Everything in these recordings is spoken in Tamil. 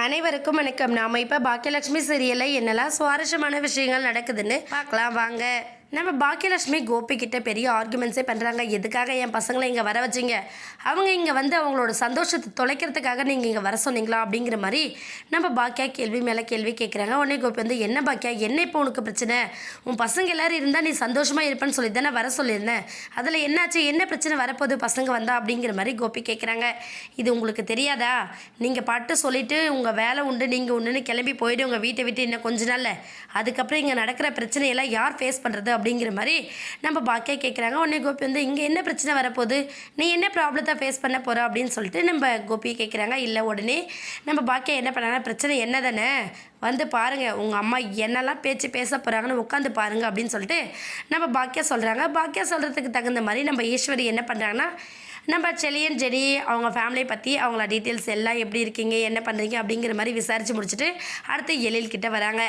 அனைவருக்கும் வணக்கம். நாம இப்போ பாக்கியலட்சுமி சீரியலில் என்னெல்லாம் சுவாரஸ்யமான விஷயங்கள் நடக்குதுன்னு பார்க்கலாம் வாங்க. நம்ம பாக்கியலட்சுமி கோபி கிட்ட பெரிய ஆர்குமெண்ட்ஸே பண்ணுறாங்க. எதுக்காக என் பசங்களை இங்கே வர வச்சிங்க? அவங்க இங்கே வந்து அவங்களோட சந்தோஷத்தை தொலைக்கிறதுக்காக நீங்கள் இங்கே வர சொன்னீங்களா அப்படிங்கிற மாதிரி நம்ம பாக்கியா கேள்வி மேலே கேள்வி கேட்குறாங்க. உடனே கோபி வந்து, என்ன பாக்கியா, என்ன இப்போ உனக்கு பிரச்சனை? உன் பசங்க எல்லோரும் இருந்தால் நீ சந்தோஷமாக இருப்பேன்னு சொல்லி தானே வர சொல்லியிருந்தேன். அதில் என்னாச்சு, என்ன பிரச்சனை வரப்போகுது பசங்க வந்தா அப்படிங்கிற மாதிரி கோபி கேட்குறாங்க. இது உங்களுக்கு தெரியாதா? நீங்கள் பாட்டு சொல்லிவிட்டு உங்கள் வேலை உண்டு நீங்கள் ஒன்றுன்னு கிளம்பி போயிட்டு உங்கள் வீட்டை விட்டு இன்னும் கொஞ்ச நாளில் அதுக்கப்புறம் இங்கே நடக்கிற பிரச்சனையெல்லாம் யார் ஃபேஸ் பண்ணுறது அப்படிங்கிற மாதிரி நம்ம பாக்கியா கேட்குறாங்க. உடனே கோபி வந்து, இங்கே என்ன பிரச்சனை வரப்போகுது, நீ என்ன ப்ராப்ளத்தை ஃபேஸ் பண்ண போகிற அப்படின்னு சொல்லிட்டு நம்ம கோபியை கேட்குறாங்க. இல்லை, உடனே நம்ம பாக்கியா என்ன பண்ணாங்கன்னா, பிரச்சனை என்ன தானே வந்து பாருங்கள், உங்கள் அம்மா என்னெல்லாம் பேச்சு பேச போகிறாங்கன்னு உட்காந்து பாருங்கள் அப்படின்னு சொல்லிட்டு நம்ம பாக்கியா சொல்கிறாங்க. பாக்கியா சொல்கிறதுக்கு தகுந்த மாதிரி நம்ம ஈஸ்வரி என்ன பண்ணுறாங்கன்னா, நம்ம செலியன் ஜெனி அவங்க ஃபேமிலியை பற்றி அவங்கள டீட்டெயில்ஸ் எல்லாம் எப்படி இருக்கீங்க என்ன பண்ணுறீங்க அப்படிங்கிற மாதிரி விசாரித்து முடிச்சுட்டு அடுத்து எழில் கிட்டே வராங்க.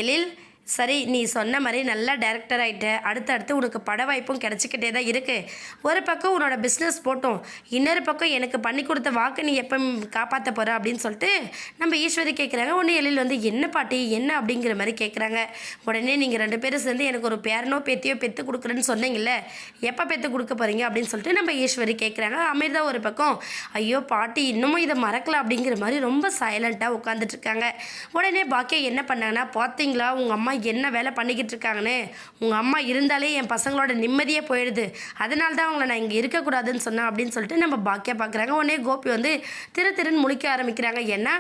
எழில், சரி, நீ சொன்ன மாதிரி நல்லா டைரக்டர் ஆகிட்ட, அடுத்தடுத்து உனக்கு பட வாய்ப்பும் கிடச்சிக்கிட்டே தான் இருக்குது. ஒரு பக்கம் உன்னோட பிஸ்னஸ் போட்டோம், இன்னொரு பக்கம் எனக்கு பண்ணி கொடுத்த வாக்கு நீ எப்போ காப்பாற்ற போகிற அப்படின்னு சொல்லிட்டு நம்ம ஈஸ்வரி கேட்குறாங்க. உடனே எழில் வந்து, என்ன பாட்டி என்ன அப்படிங்கிற மாதிரி கேட்குறாங்க. உடனே நீங்கள் 2 பேரும் சேர்ந்து எனக்கு ஒரு பேரனோ பேத்தியோ பெற்று கொடுக்குறேன்னு சொன்னீங்கல்ல, எப்போ பெற்று கொடுக்க போகிறீங்க அப்படின்னு சொல்லிட்டு நம்ம ஈஸ்வரி கேட்குறாங்க. அமிர்தா ஒரு பக்கம், ஐயோ பாட்டி இன்னமும் இதை மறக்கல அப்படிங்கிற மாதிரி ரொம்ப சைலண்ட்டாக உட்காந்துட்ருக்காங்க. உடனே பாக்கியா என்ன பண்ணாங்கன்னா, பார்த்தீங்களா உங்கள் அம்மா என்ன வேலை பண்ணிக்கிட்டு இருக்காங்கன்னு, உங்கள் அம்மா இருந்தாலே என் பசங்களோட நிம்மதியே போயிடுது, அதனால தான் அவங்கள நான் இங்கே இருக்கக்கூடாதுன்னு சொன்னேன் அப்படின்னு சொல்லிட்டு நம்ம பாக்கியா பார்க்குறாங்க. உடனே கோபி வந்து திருன்னு முழிக்க ஆரம்பிக்கிறாங்க. ஏன்னா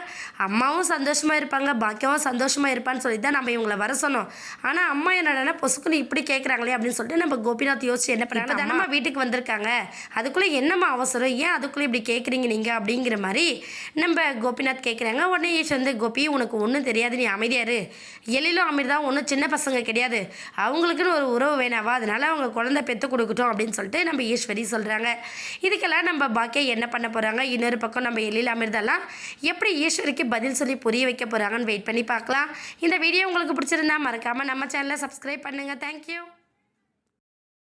அம்மாவும் சந்தோஷமாக இருப்பாங்க, பாக்கியாவும் சந்தோஷமாக இருப்பான்னு சொல்லி தான் நம்ம இவங்களை வர சொன்னோம். ஆனால் அம்மா என்னடனா பொசுக்குன்னு இப்படி கேட்குறாங்களே அப்படின்னு சொல்லிட்டு நம்ம கோபிநாத் யோசிச்சு என்ன பண்ணுறாங்க, தானம்மா வீட்டுக்கு வந்திருக்காங்க, அதுக்குள்ளே என்னம்மா அவசரம், ஏன் அதுக்குள்ளே இப்படி கேட்குறீங்க நீங்கள் அப்படிங்கிற மாதிரி நம்ம கோபிநாத் கேட்குறாங்க. உடனே வந்து, கோபி உனக்கு ஒன்றும் தெரியாது, நீ அமைதியாரு, எழிலும் அமிர்தா ஒன்றும் சின்ன பசங்க கிடையாது, அவங்களுக்குன்னு ஒரு உறவு வேணாவா, அதனால அவங்க குழந்தை பெற்று கொடுக்கட்டும் அப்படின்னு சொல்லிட்டு நம்ம ஈஸ்வரி சொல்கிறாங்க. இதுக்கெல்லாம் நம்ம பாக்கியா என்ன பண்ண போகிறாங்க, இன்னொரு பக்கம் நம்ம எழில் அமிர்தெல்லாம் எப்படி ஈஸ்வரிக்கு பதில் சொல்லி புரிய வைக்க போகிறாங்கன்னு வெயிட் பண்ணி பார்க்கலாம். இந்த வீடியோ உங்களுக்கு பிடிச்சிருந்தா மறக்காமல் நம்ம சேனலை சப்ஸ்கிரைப் பண்ணுங்கள். தேங்க்யூ.